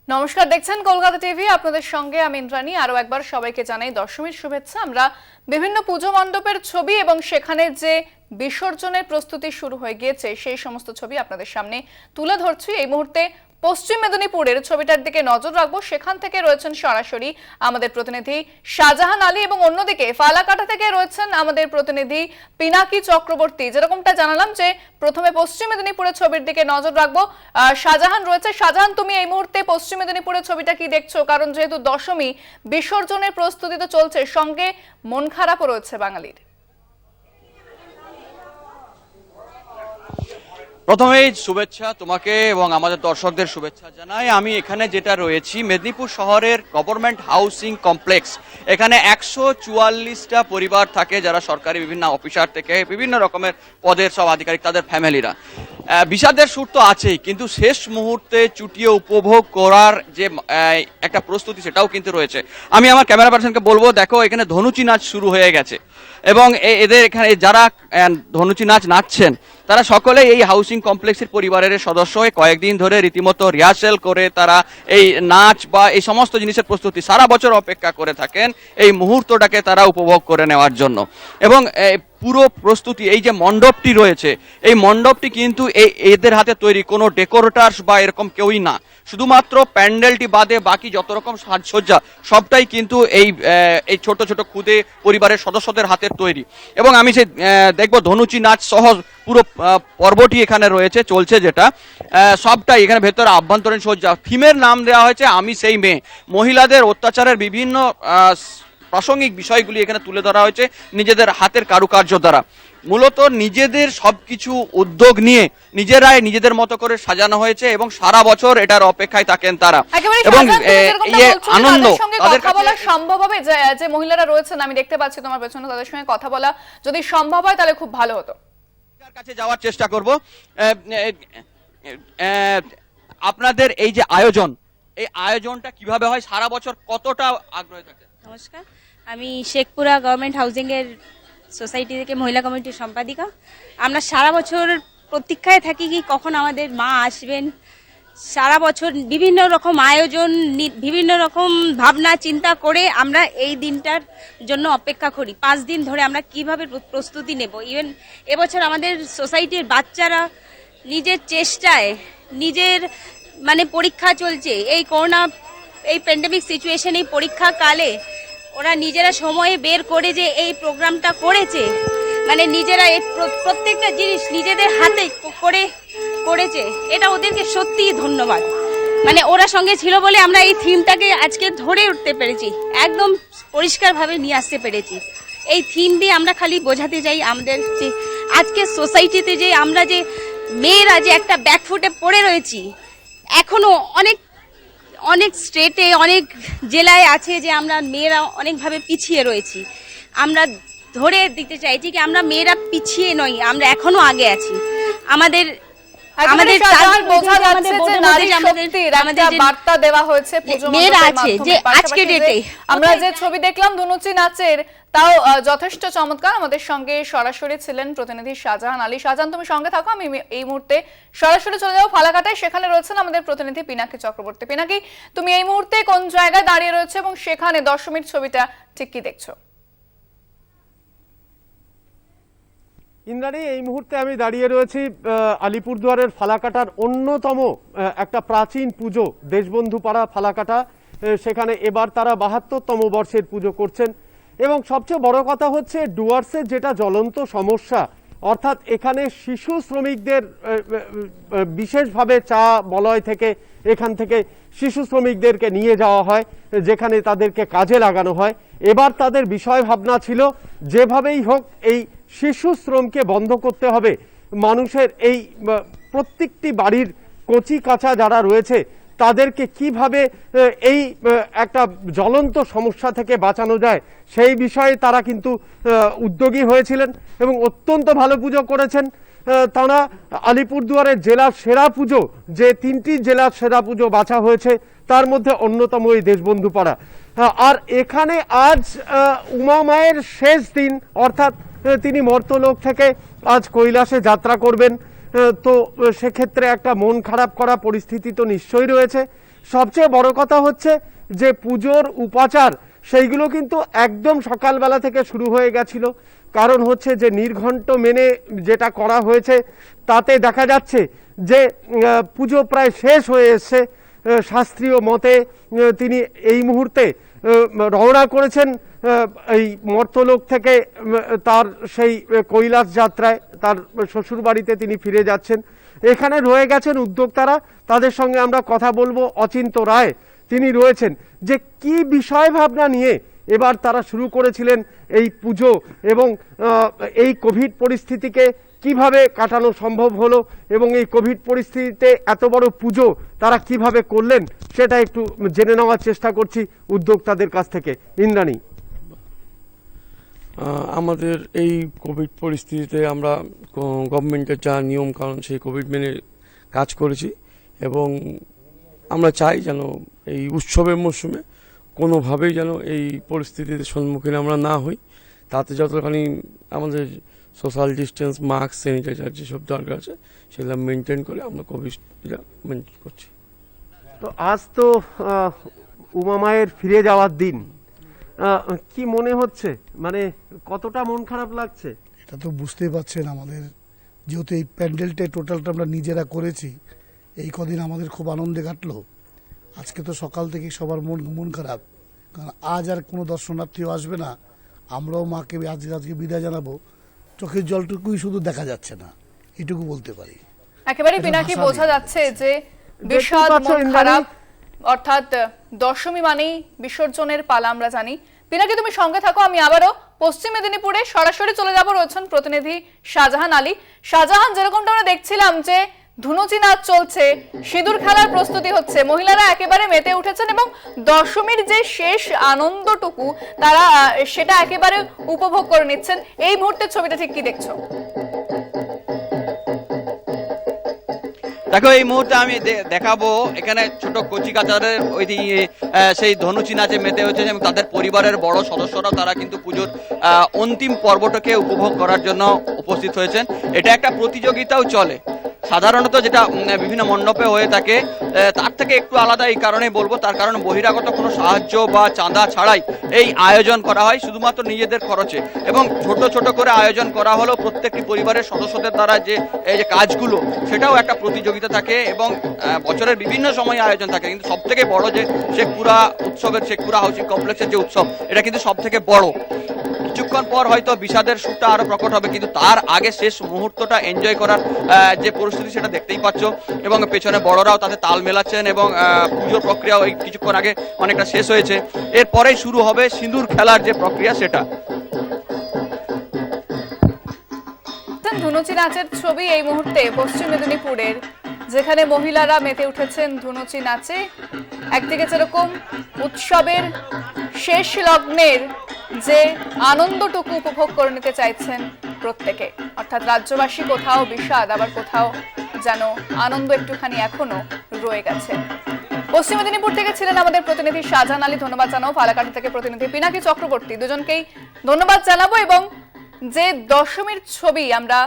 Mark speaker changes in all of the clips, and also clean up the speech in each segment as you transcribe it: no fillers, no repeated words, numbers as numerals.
Speaker 1: নমস্কার, দেখছেন কলকাতা টিভি। আপনাদের সঙ্গে আমি ইন্দ্রাণী। আরো একবার সবাইকে জানাই দশমীর শুভেচ্ছা। আমরা বিভিন্ন পুজো মণ্ডপের ছবি এবং সেখানে যে বিসর্জনের প্রস্তুতি শুরু হয়ে গিয়েছে সেই সমস্ত ছবি আপনাদের সামনে তুলে ধরছি। এই মুহূর্তে পশ্চিম মেদিনীপুরের ছবিটার দিকে নজর রাখবো। সেখান থেকে রয়েছেন সরাসরি আমাদের প্রতিনিধি শাহজাহান আলী এবং অন্যদিকে ফালাকাটা থেকে রয়েছেন আমাদের প্রতিনিধি পিনাকি চক্রবর্তী। যেরকমটা জানালাম যে প্রথমে পশ্চিম মেদিনীপুরের ছবির দিকে নজর রাখবো। শাহজাহান রয়েছে। শাহজাহান, তুমি এই মুহূর্তে পশ্চিম মেদিনীপুরের ছবিটা কি দেখছো? কারণ যেহেতু দশমী, বিসর্জনের প্রস্তুতি তো চলছে, সঙ্গে মন খারাপও রয়েছে বাঙালির।
Speaker 2: প্রথমেই শুভেচ্ছা তোমাকে এবং আমাদের দর্শকদের শুভেচ্ছা জানাই। আমি এখানে যেটা রয়েছি মেদিনীপুর শহরের গভর্নমেন্ট হাউসিং কমপ্লেক্স। এখানে 144টা পরিবার থাকে, যারা সরকারি বিভিন্ন অফিসার থেকে বিভিন্ন রকমের পদের সব আধিকারিক, তাদের ফ্যামিলিরা। বিষাদের সুর তো আছেই, কিন্তু শেষ মুহূর্তে চুটিয়ে উপভোগ করার যে একটা প্রস্তুতি, সেটাও কিন্তু রয়েছে। আমি আমার ক্যামেরা পার্সনকে বলবো, দেখো এখানে ধনুচি নাচ শুরু হয়ে গেছে এবং এদের এখানে যারা ধনুচি নাচ নাচছেন তারা সকলে এই হাউসিং কমপ্লেক্সের পরিবারের সদস্য হয়ে কয়েকদিন ধরে রীতিমতো রিহার্সেল করে তারা এই নাচ বা এই সমস্ত জিনিসের প্রস্তুতি সারা বছর অপেক্ষা করে থাকেন এই মুহূর্তটাকে তারা উপভোগ করে নেওয়ার জন্য। এবং পুরো প্রস্তুতি, এই যে মণ্ডপটি রয়েছে, এই মণ্ডপটি কিন্তু এদের হাতে তৈরি, কোনো ডেকোরেটার্স বা এরকম কেউই না। শুধুমাত্র প্যান্ডেলটি বাদে বাকি যত রকম সাজসজ্জা সবটাই কিন্তু এই ছোট ছোট খুদে পরিবারের সদস্যদের হাতের তৈরি। এবং আমি সে দেখবো ধনুচি নাচ সহ পুরো পর্বটি এখানে রয়েছে, চলছে, যেটা সবটাই এখানে ভেতরে আভ্যন্তরীণ সজ্জা। থিমের নাম দেওয়া হয়েছে আমি সেই মেয়ে। মহিলাদের অত্যাচারের বিভিন্ন প্রাসঙ্গিক বিষয়গুলি এখানে তুলে ধরা হয়েছে নিজেদের হাতের কারুকার্য দ্বারা। মূলত নিজেদের সবকিছু উদ্যোগ নিয়ে নিজেরাই নিজেদের মতো করে সাজানো হয়েছে এবং সারা বছর এটার অপেক্ষায় থাকেন তারা। এবং এই আনন্দ তাদের
Speaker 1: কথা বলা সম্ভব হবে, যে মহিলারা রয়েছেন আমি দেখতে পাচ্ছি তোমার পেছনে, তাদের সঙ্গে কথা বলা যদি সম্ভব হয় তাহলে খুব ভালো হতো।
Speaker 2: কাছে যাওয়ার চেষ্টা করব। আপনাদের এই যে আয়োজন, এই আয়োজনটা কিভাবে হয়, সারা বছর কতটা আগ্রহ থাকে?
Speaker 3: নমস্কার, আমি শেখপুরা গভর্নমেন্ট হাউজিং এর সোসাইটি থেকে মহিলা কমিটির সম্পাদিকা। আমরা সারা বছর প্রতীক্ষায় থাকি কি কখন আমাদের মা আসবেন। সারা বছর বিভিন্ন রকম আয়োজন, বিভিন্ন রকম ভাবনা চিন্তা করে আমরা এই দিনটার জন্য অপেক্ষা করি। 5 দিন ধরে আমরা কিভাবে প্রস্তুতি নেব। ইভেন এবছর আমাদের সোসাইটির বাচ্চারা নিজের চেষ্টায়, নিজের পরীক্ষা চলছে এই করোনা, এই প্যান্ডেমিক সিচুয়েশন, এই পরীক্ষাকালে ওরা নিজেরা সময় বের করে যে এই প্রোগ্রামটা করেছে, নিজেরা এই প্রত্যেকটা জিনিস নিজেদের হাতে করেছে, এটা ওদেরকে সত্যিই ধন্যবাদ। ওরা সঙ্গে ছিল বলে আমরা এই থিমটাকে আজকে ধরে উঠতে পেরেছি, একদম পরিষ্কারভাবে নিয়ে আসতে পেরেছি। এই থিম দিয়ে আমরা খালি বোঝাতে চাই আমাদের যে আজকে সোসাইটিতে যে আমরা যে মেয়েরা যে একটা ব্যাকফুটে পড়ে রয়েছি, এখনো অনেক স্টেটে, অনেক জেলায় আছে যে আমরা মেয়েরা অনেকভাবে পিছিয়ে রয়েছি। আমরা ধরে দিতে চাইছি কি আমরা মেয়েরা পিছিয়ে নই, আমরা এখনো আগে আছি। আমাদের
Speaker 1: বার্তা দেওয়া হয়েছে
Speaker 3: মেয়েরা আছে যে আজকে ডেটে
Speaker 1: আমরা যে ছবি দেখলাম ধনুচি নাচের, তাও যথেষ্ট চমৎকার। আমাদের সঙ্গে সরাসরি ছিলেন প্রতিনিধি শাহজাহান আলী। শাহজাহান, তুমি সঙ্গে থাকো, আমি এই মুহূর্তে সরাসরি চলে যাবো ফালাকাটায়। সেখানে রয়েছেন আমাদের প্রতিনিধি পিনাকি চক্রবর্তী। পিনাকি, তুমি এই মুহূর্তে কোন জায়গায় দাঁড়িয়ে রয়েছে এবং সেখানে দশমীর ছবিটা ঠিক কি দেখছো?
Speaker 4: ইন্দ্রাণী, এই মুহূর্তে আমি দাঁড়িয়ে রয়েছি আলিপুরদুয়ারের ফালাকাটার অন্যতম একটা প্রাচীন পুজো দেশবন্ধু পাড়া ফালাকাটা। সেখানে এবার তারা ৭২তম বর্ষের পুজো করছেন এবং সবচেয়ে বড় কথা হচ্ছে ডুয়ার্সের যেটা জ্বলন্ত সমস্যা, অর্থাৎ এখানে শিশু শ্রমিকদের বিশেষভাবে চা বলয় থেকে এখান থেকে শিশু শ্রমিকদেরকে নিয়ে যাওয়া হয়, যেখানে তাদেরকে কাজে লাগানো হয়। এবার তাদের বিষয় ভাবনা ছিল যেভাবেই হোক এই শিশু শ্রমকে বন্ধ করতে হবে। মানুষের এই প্রত্যেকটি বাড়ির কচি কাঁচা যারা রয়েছে তাদেরকে কিভাবে এই একটা জ্বলন্ত সমস্যা থেকে বাঁচানো যায় সেই বিষয়ে তারা কিন্তু উদ্যোগী হয়েছিলেন এবং অত্যন্ত ভালো পুজো করেছেন। তারা আলিপুরদুয়ারের জেলার সেরা পুজো, যে 3টি জেলার সেরা পুজো বাছা হয়েছে তার মধ্যে অন্যতম এই দেশবন্ধু পাড়া। আর এখানে আজ উমা মায়ের শেষ দিন, অর্থাৎ তিনি মর্তলোক থেকে আজ কৈলাসে যাত্রা করবেন। তো সেক্ষেত্রে একটা মন খারাপ করা পরিস্থিতি তো নিশ্চয়ই রয়েছে। সবচেয়ে বড় কথা হচ্ছে যে পুজোর উপাচার সেইগুলো কিন্তু একদম সকালবেলা থেকে শুরু হয়ে গেছিল। কারণ হচ্ছে যে নির্ঘণ্ট মেনে যেটা করা হয়েছে তাতে দেখা যাচ্ছে যে পুজো প্রায় শেষ হয়ে এসছে। শাস্ত্রীয় মতে তিনি এই মুহূর্তে রওনা করেছেন এই মর্তলোক থেকে তার সেই কৈলাস যাত্রায়, তার শ্বশুরবাড়িতে তিনি ফিরে যাচ্ছেন। এখানে রয়ে গেছেন উদ্যোক্তারা, তাদের সঙ্গে আমরা কথা বলবো। অচিন্ত রায় তিনি রয়েছেন, যে কি বিষয় ভাবনা নিয়ে এবার তারা শুরু করেছিলেন এই পুজো এবং এই কোভিড পরিস্থিতিকে কিভাবে কাটানো সম্ভব হলো এবং এই কোভিড পরিস্থিতিতে এত বড় পুজো তারা কিভাবে করলেন সেটা একটু জেনে নেওয়ার চেষ্টা করছি উদ্যোক্তাদের কাছ থেকে। ইন্দ্রাণী,
Speaker 5: আমাদের এই কোভিড পরিস্থিতিতে আমরা গভর্নমেন্টের যা নিয়ম কানুন সেই কোভিড মেনে কাজ করেছি এবং আমরা চাই যেন এই উৎসবের মরশুমে কোনোভাবেই যেন এই পরিস্থিতির সম্মুখীন আমরা না হই। তাতে যতখানি আমাদের সোশ্যাল ডিস্টেন্স, মাস্ক, স্যানিটাইজার যেসব দরকার আছে সেগুলো মেনটেন করে আমরা কোভিডটা মেনটেন করছি।
Speaker 4: তো আজ তো উমা মায়ের ফিরে যাওয়ার দিন, কি মনে হচ্ছে, মানে কতটা মন খারাপ লাগছে?
Speaker 6: এটা তো বুঝতেই পারছেন, আমাদের যেহেতু এই প্যান্ডেলটা টোটালটা আমরা নিজেরা করেছি, এই কদিন আমাদের খুব আনন্দে কাটলো। আজকে তো সকাল থেকে সবার মন খারাপ, কারণ আজ আর কোনো দর্শনার্থীও আসবে না। আমরাও মাকে আজকে বিদায় জানাবো, চোখের জলটুকুই শুধু দেখা যাচ্ছে না, এটুকু বলতে পারি।
Speaker 1: একেবারে
Speaker 6: এটা
Speaker 1: পিনাকি
Speaker 6: ভাষা
Speaker 1: বোঝা
Speaker 6: নেই।
Speaker 1: যাচ্ছে যে বিষাদ, মন খারাপ, অর্থাৎ দশমী মানেই বিসর্জনের পালা আমরা জানি। পিনাকি তুমি সঙ্গে থাকো, আমি আবারও পশ্চিম মেদিনীপুরে সরাসরি চলে যাব। রয়েছেন প্রতিনিধি শাহজাহান আলী। শাহজাহান, যেরকমটা আমরা দেখছিলাম যে ধুনুচি নাচ চলছে, সিঁদুর খেলার প্রস্তুতি হচ্ছে, মহিলারা একেবারে মেতে উঠেছেন এবং দশমীর যে শেষ আনন্দটুকু তারা সেটা একেবারে উপভোগ করে নিচ্ছেন। এই মুহূর্তের ছবিটা ঠিক কি দেখছো?
Speaker 2: দেখো, এই মুহূর্তে আমি দেখাবো এখানে ছোট কচি কাচারের ওই সেই ধনুচি নাচে মেতে হচ্ছে এবং তাদের পরিবারের বড় সদস্যরাও তারা কিন্তু পুজোর অন্তিম পর্বটাকে উপভোগ করার জন্য উপস্থিত হয়েছেন। এটা একটা প্রতিযোগিতাও চলে সাধারণত, যেটা বিভিন্ন মণ্ডপে হয়ে থাকে, তার থেকে একটু আলাদা এই কারণেই বলবো, তার কারণ বহিরাগত কোনো সাহায্য বা চাঁদা ছাড়াই এই আয়োজন করা হয় শুধুমাত্র নিজেদের খরচে এবং ছোট ছোট করে আয়োজন করা হলেও প্রত্যেকটি পরিবারের সদস্যদের দ্বারা যে এই যে কাজগুলো সেটাও একটা প্রতিযোগিতা থাকে এবং বছরের বিভিন্ন সময় আয়োজন থাকে। কিন্তু সব থেকে বড় যে শেখপুরা উৎসবের, শেখপুরা হাউসিং কমপ্লেক্সের যে উৎসব, এটা কিন্তু সব থেকে বড়। কিছুক্ষণ পর হয়তো বিষাদের সুরটা আরো প্রকট হবে, কিন্তু তার আগে শেষ মুহূর্তটা এনজয় করার যে পরিস্থিতি সেটা দেখতেই পাচ্ছ এবং পেছনে বড়রাও তাতে তাল মেলাচ্ছেন এবং পুজোর প্রক্রিয়াও এই কিছুক্ষণ আগে অনেকটা শেষ হয়েছে। এরপরেই শুরু হবে সিঁদুর খেলার যে প্রক্রিয়া সেটা।
Speaker 1: ধুনুচি নাচের ছবি এই মুহূর্তে পশ্চিম মেদিনীপুরের, যেখানে মহিলারা মেতে উঠেছেন ধুনুচি নাচে। একদিকে যেরকম উৎসবের শেষ লগ্নের যে আনন্দটুকু উপভোগ করে নিতে চাইছেন প্রত্যেকে, অর্থাৎ রাজ্যবাসী কোথাও বিষাদ, আবার কোথাও যেন আনন্দ একটুখানি এখনো রয়ে গেছে। পশ্চিম মেদিনীপুর থেকে ছিলেন আমাদের প্রতিনিধি শাহজাহান আলী, ধন্যবাদ জানাবো। ফালাকাটা থেকে প্রতিনিধি পিনাকি চক্রবর্তী, দুজনকেই ধন্যবাদ জানাবো। এবং যে দশমীর ছবি আমরা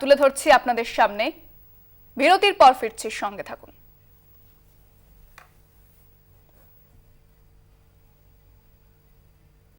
Speaker 1: তুলে ধরছি আপনাদের সামনে, বিরতির পর ফিরছি, সঙ্গে থাকুন।